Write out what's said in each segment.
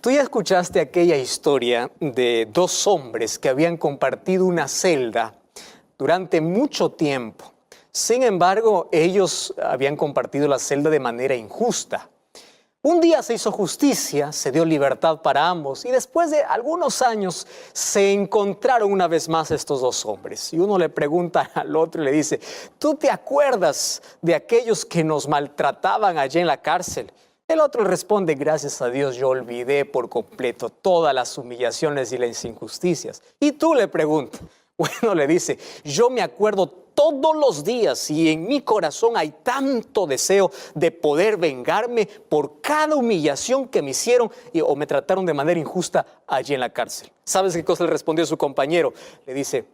Tú ya escuchaste aquella historia de dos hombres que habían compartido una celda durante mucho tiempo. Sin embargo, ellos habían compartido la celda de manera injusta. Un día se hizo justicia, se dio libertad para ambos y después de algunos años se encontraron una vez más estos dos hombres. Y uno le pregunta al otro y le dice, ¿tú te acuerdas de aquellos que nos maltrataban allá en la cárcel? El otro responde, gracias a Dios yo olvidé por completo todas las humillaciones y las injusticias. Y tú le preguntas, bueno, le dice, yo me acuerdo todos los días y en mi corazón hay tanto deseo de poder vengarme por cada humillación que me hicieron o me trataron de manera injusta allí en la cárcel. ¿Sabes qué cosa le respondió su compañero? Le dice,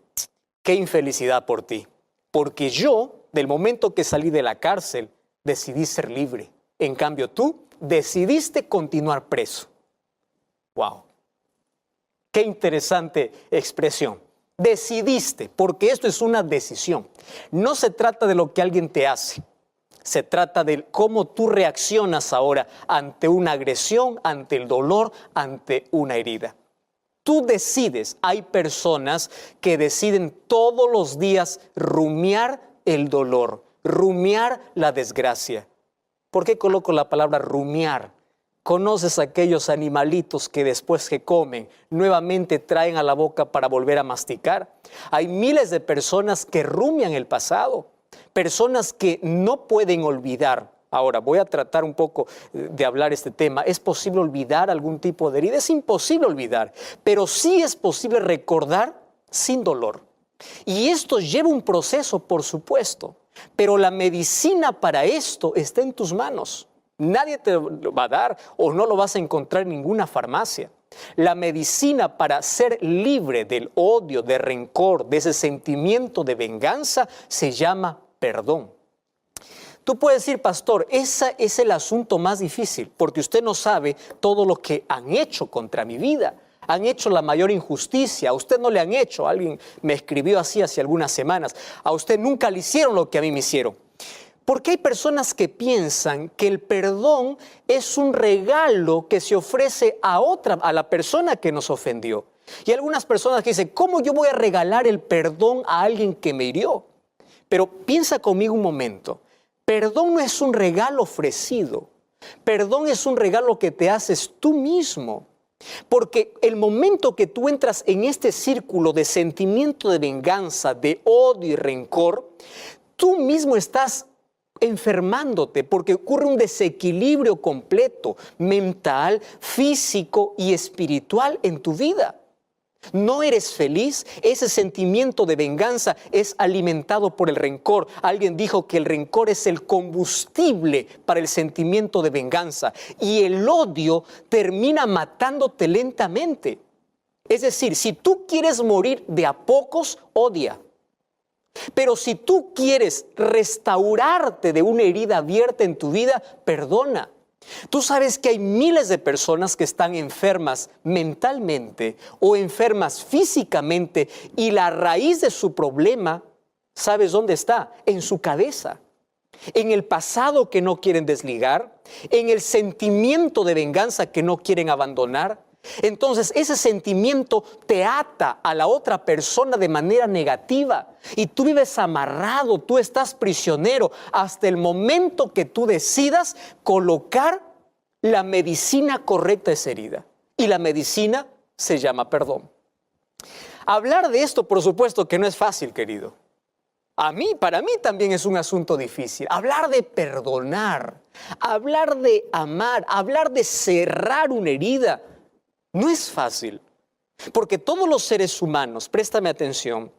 qué infelicidad por ti, porque yo, del momento que salí de la cárcel, decidí ser libre. En cambio, tú decidiste continuar preso. ¡Wow! ¡Qué interesante expresión! Decidiste, porque esto es una decisión. No se trata de lo que alguien te hace. Se trata de cómo tú reaccionas ahora ante una agresión, ante el dolor, ante una herida. Tú decides. Hay personas que deciden todos los días rumiar el dolor, rumiar la desgracia. ¿Por qué coloco la palabra rumiar? ¿Conoces aquellos animalitos que después que comen nuevamente traen a la boca para volver a masticar? Hay miles de personas que rumian el pasado, personas que no pueden olvidar. Ahora, voy a tratar un poco de hablar este tema. ¿Es posible olvidar algún tipo de herida? Es imposible olvidar, pero sí es posible recordar sin dolor. Y esto lleva un proceso, por supuesto, pero la medicina para esto está en tus manos. Nadie te lo va a dar o no lo vas a encontrar en ninguna farmacia. La medicina para ser libre del odio, del rencor, de ese sentimiento de venganza, se llama perdón. Tú puedes decir, pastor, ese es el asunto más difícil, porque usted no sabe todo lo que han hecho contra mi vida. Han hecho la mayor injusticia, a usted no le han hecho. Alguien me escribió así hace algunas semanas. A usted nunca le hicieron lo que a mí me hicieron. Porque hay personas que piensan que el perdón es un regalo que se ofrece a la persona que nos ofendió. Y algunas personas que dicen, ¿cómo yo voy a regalar el perdón a alguien que me hirió? Pero piensa conmigo un momento. Perdón no es un regalo ofrecido. Perdón es un regalo que te haces tú mismo. Porque el momento que tú entras en este círculo de sentimiento de venganza, de odio y rencor, tú mismo estás enfermándote porque ocurre un desequilibrio completo, mental, físico y espiritual en tu vida. No eres feliz, ese sentimiento de venganza es alimentado por el rencor. Alguien dijo que el rencor es el combustible para el sentimiento de venganza y el odio termina matándote lentamente. Es decir, si tú quieres morir de a pocos, odia. Pero si tú quieres restaurarte de una herida abierta en tu vida, perdona. Tú sabes que hay miles de personas que están enfermas mentalmente o enfermas físicamente y la raíz de su problema, ¿sabes dónde está? En su cabeza, en el pasado que no quieren desligar, en el sentimiento de venganza que no quieren abandonar. Entonces ese sentimiento te ata a la otra persona de manera negativa y tú vives amarrado, tú estás prisionero hasta el momento que tú decidas colocar la medicina correcta a esa herida. Y la medicina se llama perdón. Hablar de esto, por supuesto que no es fácil, querido. Para mí también es un asunto difícil. Hablar de perdonar, hablar de amar, hablar de cerrar una herida. No es fácil, porque todos los seres humanos, préstame atención,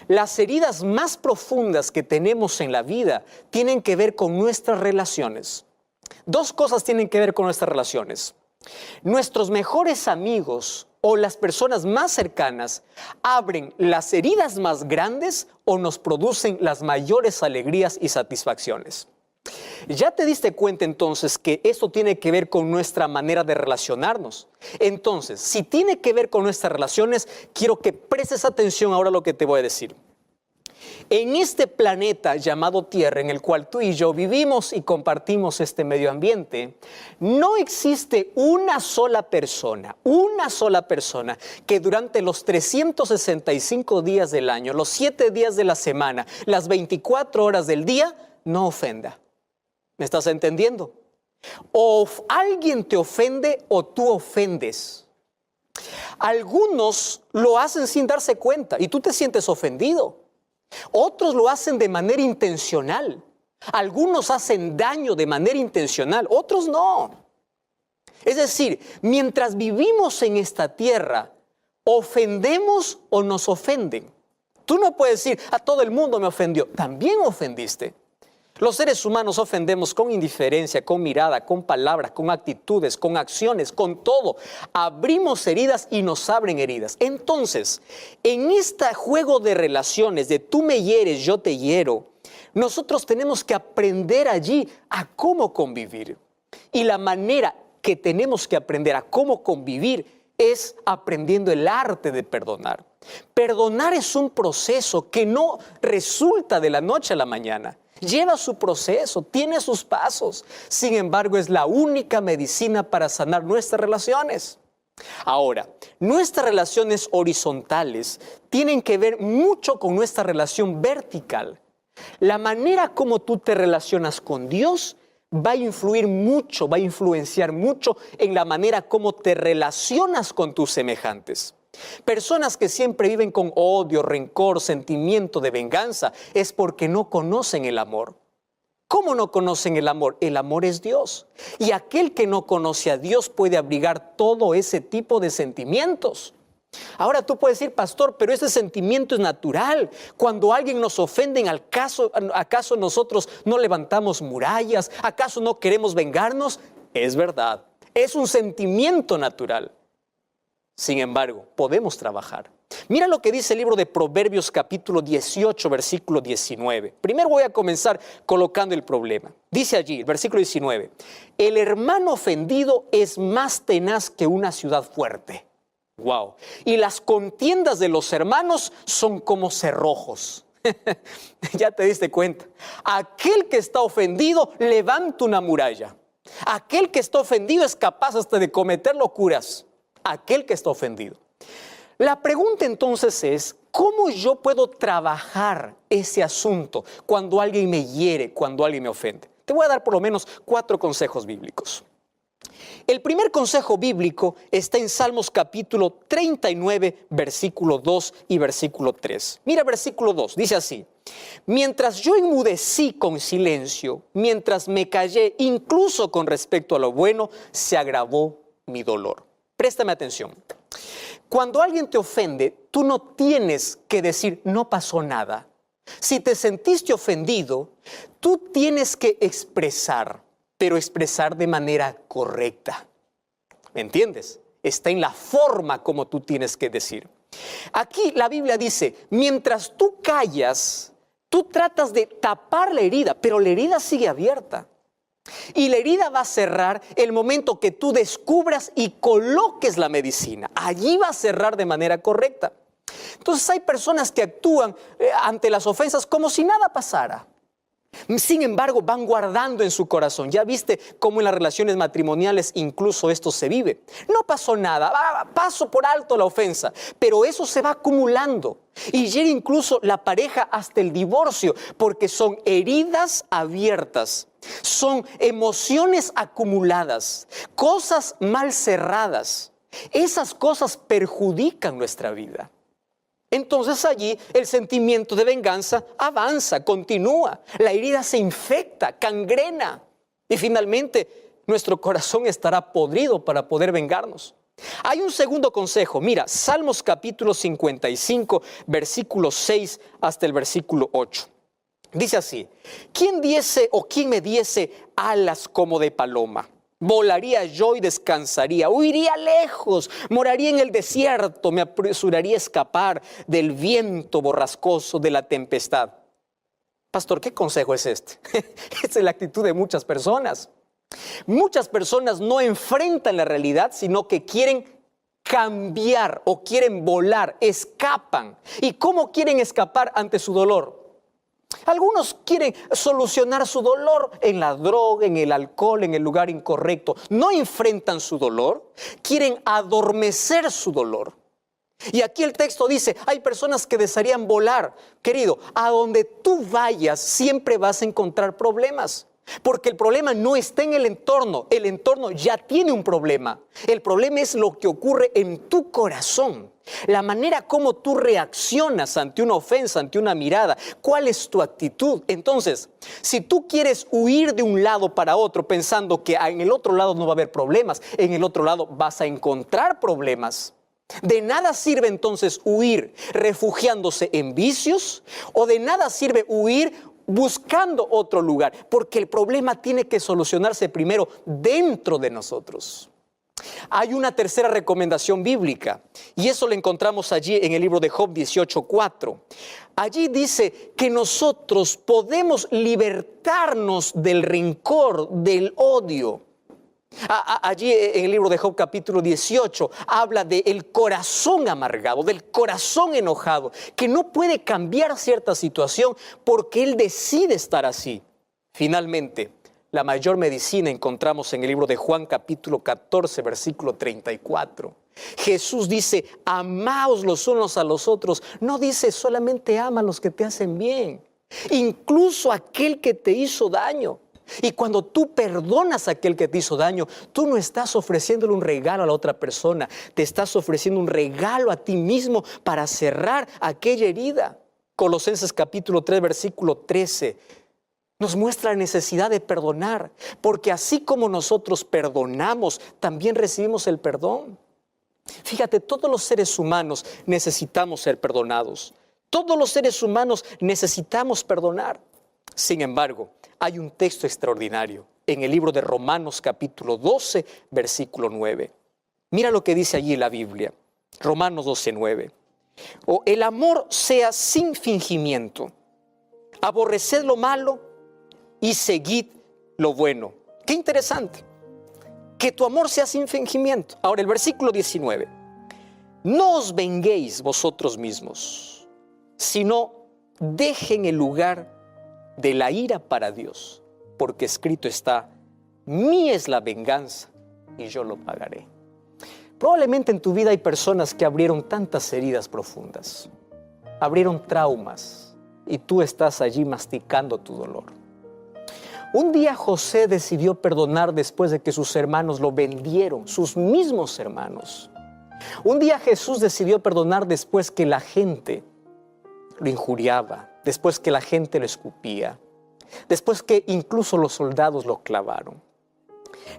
las heridas más profundas que tenemos en la vida tienen que ver con nuestras relaciones. Dos cosas tienen que ver con nuestras relaciones. Nuestros mejores amigos o las personas más cercanas abren las heridas más grandes o nos producen las mayores alegrías y satisfacciones. ¿Ya te diste cuenta entonces que esto tiene que ver con nuestra manera de relacionarnos? Entonces, si tiene que ver con nuestras relaciones, quiero que prestes atención ahora a lo que te voy a decir. En este planeta llamado Tierra, en el cual tú y yo vivimos y compartimos este medio ambiente, no existe una sola persona que durante los 365 días del año, los 7 días de la semana, las 24 horas del día, no ofenda. ¿Me estás entendiendo? O alguien te ofende o tú ofendes. Algunos lo hacen sin darse cuenta y tú te sientes ofendido. Otros lo hacen de manera intencional. Algunos hacen daño de manera intencional, otros no. Es decir, mientras vivimos en esta tierra, ofendemos o nos ofenden. Tú no puedes decir, a todo el mundo me ofendió. También ofendiste. Los seres humanos ofendemos con indiferencia, con mirada, con palabras, con actitudes, con acciones, con todo. Abrimos heridas y nos abren heridas. Entonces, en este juego de relaciones, de tú me hieres, yo te hiero, nosotros tenemos que aprender allí a cómo convivir. Y la manera que tenemos que aprender a cómo convivir es aprendiendo el arte de perdonar. Perdonar es un proceso que no resulta de la noche a la mañana. Lleva su proceso, tiene sus pasos. Sin embargo, es la única medicina para sanar nuestras relaciones. Ahora, nuestras relaciones horizontales tienen que ver mucho con nuestra relación vertical. La manera como tú te relacionas con Dios va a influir mucho, va a influenciar mucho en la manera como te relacionas con tus semejantes. Personas que siempre viven con odio, rencor, sentimiento de venganza, es porque no conocen el amor. ¿Cómo no conocen el amor? El amor es Dios. Y aquel que no conoce a Dios puede abrigar todo ese tipo de sentimientos. Ahora tú puedes decir, pastor, pero ese sentimiento es natural. Cuando alguien nos ofende, ¿acaso nosotros no levantamos murallas? ¿Acaso no queremos vengarnos? Es verdad, es un sentimiento natural. Sin embargo, podemos trabajar. Mira lo que dice el libro de Proverbios capítulo 18, versículo 19. Primero voy a comenzar colocando el problema. Dice allí, el versículo 19, el hermano ofendido es más tenaz que una ciudad fuerte. Wow. Y las contiendas de los hermanos son como cerrojos. Ya te diste cuenta. Aquel que está ofendido levanta una muralla. Aquel que está ofendido es capaz hasta de cometer locuras. Aquel que está ofendido. La pregunta entonces es, ¿cómo yo puedo trabajar ese asunto cuando alguien me hiere, cuando alguien me ofende? Te voy a dar por lo menos 4 consejos bíblicos. El primer consejo bíblico está en Salmos capítulo 39, versículo 2 y versículo 3. Mira versículo 2, dice así: mientras yo enmudecí con silencio, mientras me callé incluso con respecto a lo bueno, se agravó mi dolor. Préstame atención. Cuando alguien te ofende, tú no tienes que decir no pasó nada. Si te sentiste ofendido, tú tienes que expresar, pero expresar de manera correcta. ¿Me entiendes? Está en la forma como tú tienes que decir. Aquí la Biblia dice, mientras tú callas, tú tratas de tapar la herida, pero la herida sigue abierta. Y la herida va a cerrar el momento que tú descubras y coloques la medicina. Allí va a cerrar de manera correcta. Entonces hay personas que actúan ante las ofensas como si nada pasara. Sin embargo, van guardando en su corazón. Ya viste cómo en las relaciones matrimoniales incluso esto se vive. No pasó nada, paso por alto la ofensa, pero eso se va acumulando. Y llega incluso la pareja hasta el divorcio, porque son heridas abiertas, son emociones acumuladas, cosas mal cerradas. Esas cosas perjudican nuestra vida. Entonces allí el sentimiento de venganza avanza, continúa, la herida se infecta, cangrena y finalmente nuestro corazón estará podrido para poder vengarnos. Hay un segundo consejo, mira, Salmos capítulo 55, versículo 6 hasta el versículo 8. Dice así, ¿quién me diese alas como de paloma? Volaría yo y descansaría, huiría lejos, moraría en el desierto, me apresuraría a escapar del viento borrascoso, de la tempestad. Pastor, ¿qué consejo es este? Esa es la actitud de muchas personas. Muchas personas no enfrentan la realidad, sino que quieren cambiar o quieren volar, escapan. ¿Y cómo quieren escapar ante su dolor? Algunos quieren solucionar su dolor en la droga, en el alcohol, en el lugar incorrecto. No enfrentan su dolor, quieren adormecer su dolor. Y aquí el texto dice, hay personas que desearían volar. Querido, a donde tú vayas siempre vas a encontrar problemas. Porque el problema no está en el entorno ya tiene un problema. El problema es lo que ocurre en tu corazón. La manera como tú reaccionas ante una ofensa, ante una mirada. ¿Cuál es tu actitud? Entonces, si tú quieres huir de un lado para otro pensando que en el otro lado no va a haber problemas, en el otro lado vas a encontrar problemas. De nada sirve entonces huir refugiándose en vicios, o de nada sirve huir buscando otro lugar, porque el problema tiene que solucionarse primero dentro de nosotros. Hay una tercera recomendación bíblica, y eso lo encontramos allí en el libro de Job 18:4. Allí dice que nosotros podemos libertarnos del rencor, del odio. Allí en el libro de Job capítulo 18 habla del corazón amargado, del corazón enojado, que no puede cambiar cierta situación porque él decide estar así. Finalmente, la mayor medicina encontramos en el libro de Juan capítulo 14 versículo 34. Jesús dice, amaos los unos a los otros. No dice solamente ama a los que te hacen bien, incluso aquel que te hizo daño. Y cuando tú perdonas a aquel que te hizo daño, tú no estás ofreciéndole un regalo a la otra persona, te estás ofreciendo un regalo a ti mismo para cerrar aquella herida. Colosenses capítulo 3, versículo 13, nos muestra la necesidad de perdonar, porque así como nosotros perdonamos, también recibimos el perdón. Fíjate, todos los seres humanos necesitamos ser perdonados. Todos los seres humanos necesitamos perdonar. Sin embargo, hay un texto extraordinario en el libro de Romanos capítulo 12, versículo 9. Mira lo que dice allí la Biblia, Romanos 12, 9. O el amor sea sin fingimiento, aborreced lo malo y seguid lo bueno. Qué interesante, que tu amor sea sin fingimiento. Ahora el versículo 19. No os venguéis vosotros mismos, sino dejen el lugar de la ira para Dios, porque escrito está, mía es la venganza y yo lo pagaré. Probablemente en tu vida hay personas que abrieron tantas heridas profundas, abrieron traumas, y tú estás allí masticando tu dolor. Un día José decidió perdonar después de que sus hermanos lo vendieron, sus mismos hermanos. Un día Jesús decidió perdonar después que la gente lo injuriaba, después que la gente lo escupía, después que incluso los soldados lo clavaron.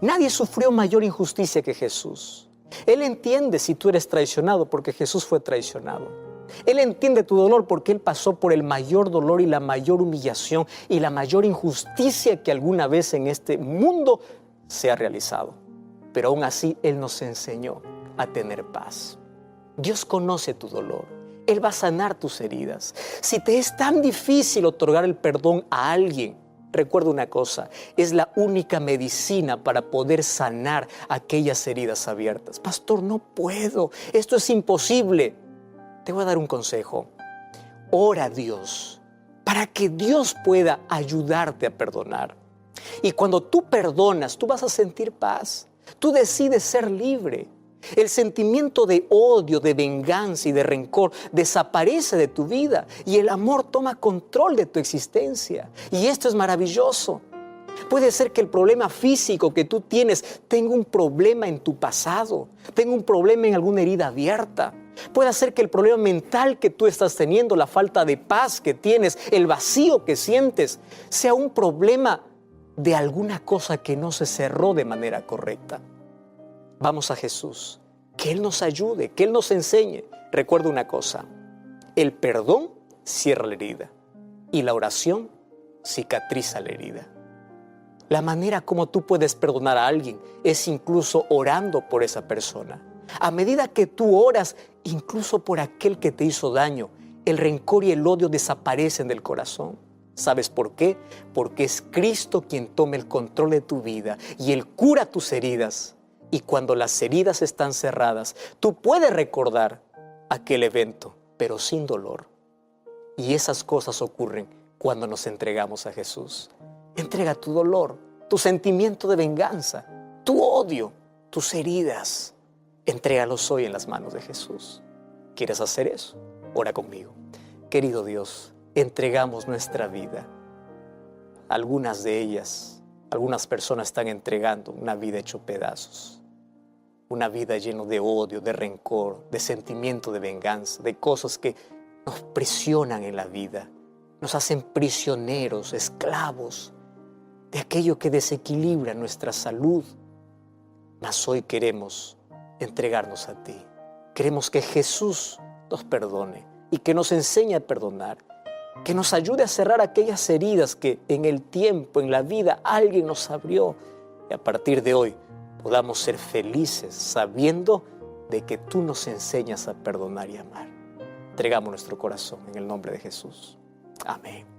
Nadie sufrió mayor injusticia que Jesús. Él entiende si tú eres traicionado porque Jesús fue traicionado. Él entiende tu dolor porque Él pasó por el mayor dolor y la mayor humillación y la mayor injusticia que alguna vez en este mundo se ha realizado. Pero aún así Él nos enseñó a tener paz. Dios conoce tu dolor. Él va a sanar tus heridas. Si te es tan difícil otorgar el perdón a alguien, recuerda una cosa, es la única medicina para poder sanar aquellas heridas abiertas. Pastor, no puedo, esto es imposible. Te voy a dar un consejo. Ora a Dios para que Dios pueda ayudarte a perdonar. Y cuando tú perdonas, tú vas a sentir paz. Tú decides ser libre. El sentimiento de odio, de venganza y de rencor desaparece de tu vida y el amor toma control de tu existencia. Y esto es maravilloso. Puede ser que el problema físico que tú tienes tenga un problema en tu pasado, tenga un problema en alguna herida abierta. Puede ser que el problema mental que tú estás teniendo, la falta de paz que tienes, el vacío que sientes, sea un problema de alguna cosa que no se cerró de manera correcta. Vamos a Jesús, que Él nos ayude, que Él nos enseñe. Recuerda una cosa, el perdón cierra la herida y la oración cicatriza la herida. La manera como tú puedes perdonar a alguien es incluso orando por esa persona. A medida que tú oras, incluso por aquel que te hizo daño, el rencor y el odio desaparecen del corazón. ¿Sabes por qué? Porque es Cristo quien toma el control de tu vida y Él cura tus heridas. Y cuando las heridas están cerradas, tú puedes recordar aquel evento, pero sin dolor. Y esas cosas ocurren cuando nos entregamos a Jesús. Entrega tu dolor, tu sentimiento de venganza, tu odio, tus heridas. Entrégalos hoy en las manos de Jesús. ¿Quieres hacer eso? Ora conmigo. Querido Dios, entregamos nuestra vida. Algunas de ellas, algunas personas están entregando una vida hecho pedazos. Una vida llena de odio, de rencor, de sentimiento de venganza, de cosas que nos presionan en la vida, nos hacen prisioneros, esclavos de aquello que desequilibra nuestra salud. Mas hoy queremos entregarnos a ti. Queremos que Jesús nos perdone y que nos enseñe a perdonar, que nos ayude a cerrar aquellas heridas que en el tiempo, en la vida, alguien nos abrió. Y a partir de hoy podamos ser felices sabiendo de que tú nos enseñas a perdonar y amar. Entregamos nuestro corazón en el nombre de Jesús. Amén.